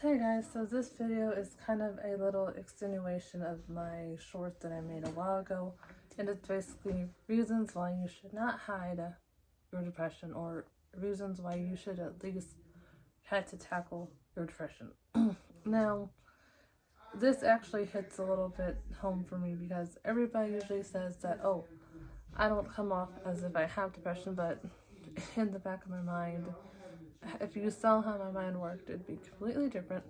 Hey guys, so this video is kind of a little extenuation of my short that I made a while ago, and it's basically reasons why you should not hide your depression, or reasons why you should at least try to tackle your depression. Now, this actually hits a little bit home for me because everybody usually says that, oh, I don't come off as if I have depression, but in the back of my mind, if you saw how my mind worked, it'd be completely different.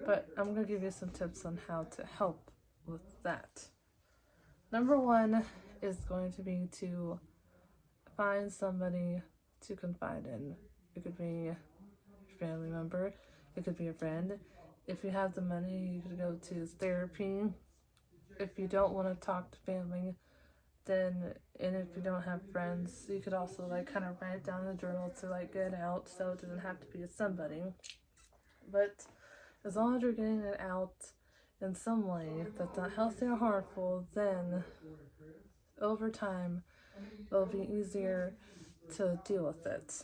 But I'm going to give you some tips on how to help with that. Number one is going to be to find somebody to confide in. It could be a family member, it could be a friend. If you have the money, you could go to therapy. If you don't want to talk to family, then, and if you don't have friends, you could also kind of write it down in a journal to get out, so it doesn't have to be somebody. But as long as you're getting it out in some way that's not healthy or harmful, then over time it'll be easier to deal with it.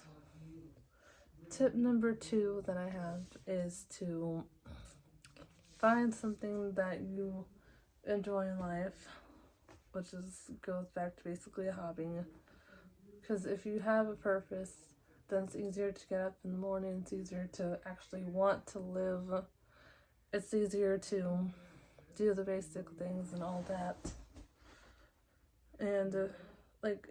Tip number two that I have is to find something that you enjoy in life, which goes back to basically a hobby. Because if you have a purpose, then it's easier to get up in the morning, it's easier to actually want to live, it's easier to do the basic things and all that. And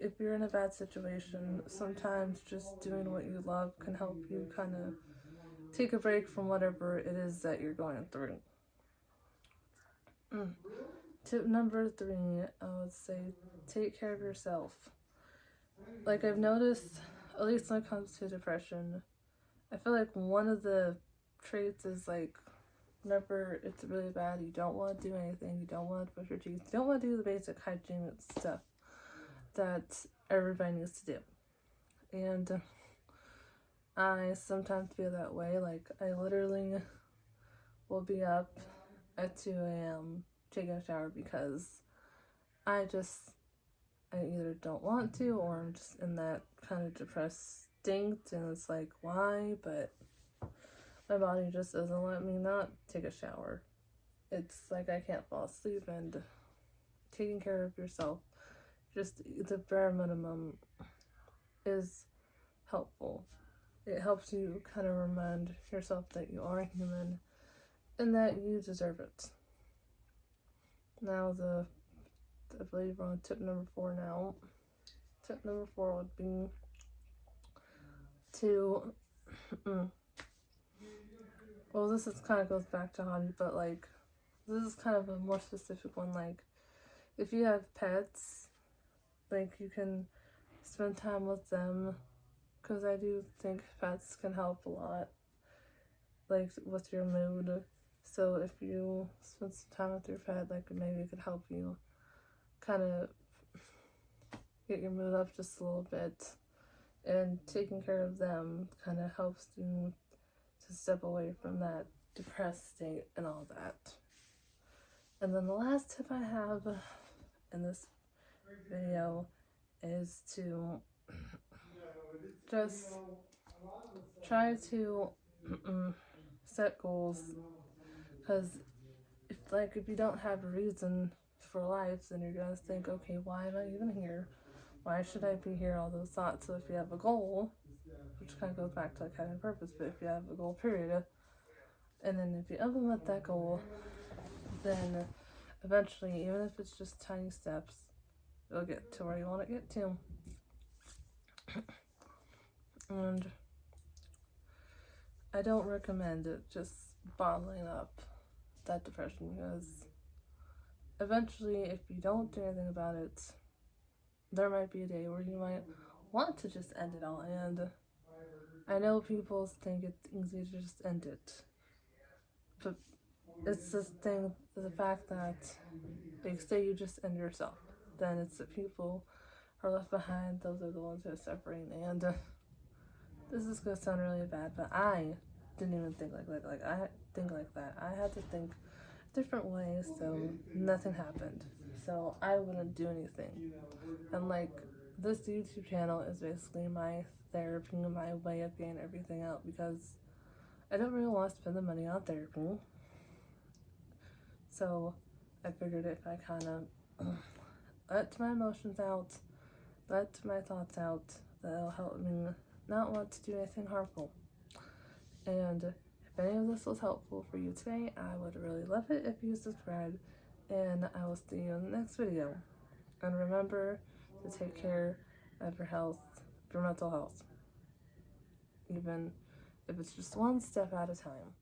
if you're in a bad situation, sometimes just doing what you love can help you kind of take a break from whatever it is that you're going through. Tip number three, I would say take care of yourself. I've noticed, at least when it comes to depression, I feel like one of the traits is whenever it's really bad, you don't want to do anything, you don't want to brush your teeth, you don't want to do the basic hygiene stuff that everybody needs to do. And I sometimes feel that way. I literally will be up at 2 a.m. taking a shower because I either don't want to, or I'm just in that kind of depressed state, and it's why? But my body just doesn't let me not take a shower. It's I can't fall asleep, and taking care of yourself, just the bare minimum, is helpful. It helps you kind of remind yourself that you are human and that you deserve it. Now I believe we're on tip number 4 now. Tip number 4 would be to well, this is kind of goes back to hobby, but this is kind of a more specific one. If you have pets, you can spend time with them, because I do think pets can help a lot, with your mood. So if you spend some time with your pet, maybe it could help you kind of get your mood up just a little bit, and taking care of them kind of helps you to step away from that depressed state and all that. And then the last tip I have in this video is to just try to set goals, because if you don't have a reason for life, then you're gonna think, okay, why am I even here? Why should I be here? All those thoughts. So if you have a goal, which kind of goes back to having a purpose, but if you have a goal, period, and then if you implement that goal, then eventually, even if it's just tiny steps, you'll get to where you want to get to. And I don't recommend it just bottling up that depression, because eventually, if you don't do anything about it, there might be a day where you might want to just end it all. And I know people think it's easy to just end it, but it's the fact that say you just end yourself, then it's the people who are left behind, those are the ones who are suffering. And this is gonna sound really bad, but I didn't even think I think like that. I had to think different ways, so nothing happened. So I wouldn't do anything. And this YouTube channel is basically my therapy, my way of getting everything out, because I don't really want to spend the money on therapy. So I figured if I kind of let my emotions out, let my thoughts out, that'll help me not want to do anything harmful. And if any of this was helpful for you today, I would really love it if you subscribe, and I will see you in the next video. And remember to take care of your health, your mental health, even if it's just one step at a time.